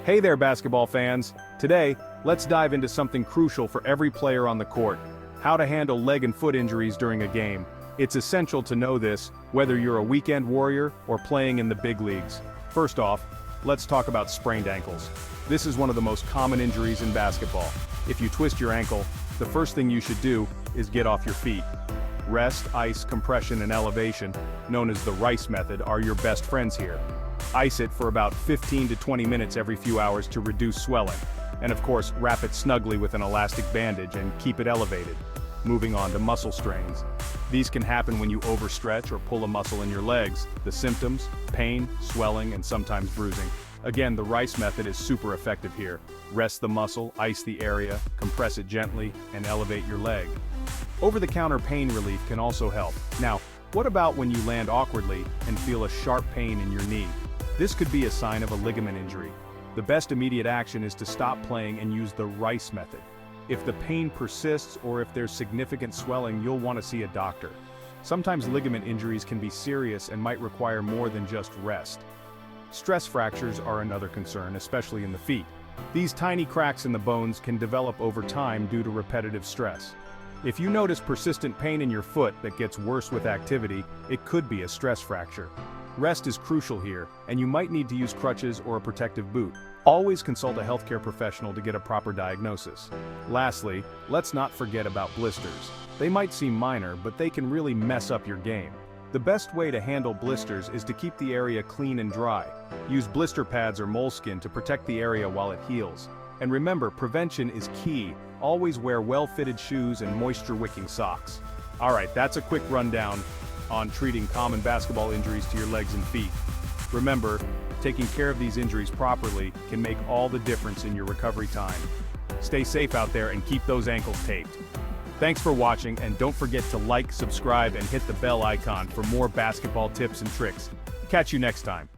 Hey there, basketball fans. Today, let's dive into something crucial for every player on the court: how to handle leg and foot injuries during a game. It's essential to know this, whether you're a weekend warrior or playing in the big leagues. First off, let's talk about sprained ankles. This is one of the most common injuries in basketball. If you twist your ankle, the first thing you should do is get off your feet. Rest, ice, compression, and elevation, known as the Rice method, are your best friends here. Ice it for about 15 to 20 minutes every few hours to reduce swelling. And of course, wrap it snugly with an elastic bandage and keep it elevated. Moving on to muscle strains. These can happen when you overstretch or pull a muscle in your legs. The symptoms: pain, swelling, and sometimes bruising. Again, the Rice method is super effective here. Rest the muscle, ice the area, compress it gently, and elevate your leg. Over-the-counter pain relief can also help. Now, what about when you land awkwardly and feel a sharp pain in your knee? This could be a sign of a ligament injury. The best immediate action is to stop playing and use the Rice method. If the pain persists or if there's significant swelling, you'll want to see a doctor. Sometimes ligament injuries can be serious and might require more than just rest. Stress fractures are another concern, especially in the feet. These tiny cracks in the bones can develop over time due to repetitive stress. If you notice persistent pain in your foot that gets worse with activity, it could be a stress fracture. Rest is crucial here, and you might need to use crutches or a protective boot. Always consult a healthcare professional to get a proper diagnosis. Lastly, let's not forget about blisters. They might seem minor, but they can really mess up your game. The best way to handle blisters is to keep the area clean and dry. Use blister pads or moleskin to protect the area while it heals. And remember, prevention is key. Always wear well-fitted shoes and moisture-wicking socks. Alright, that's a quick rundown on treating common basketball injuries to your legs and feet. Remember, taking care of these injuries properly can make all the difference in your recovery time. Stay safe out there and keep those ankles taped. Thanks for watching, and don't forget to like, subscribe, and hit the bell icon for more basketball tips and tricks. Catch you next time.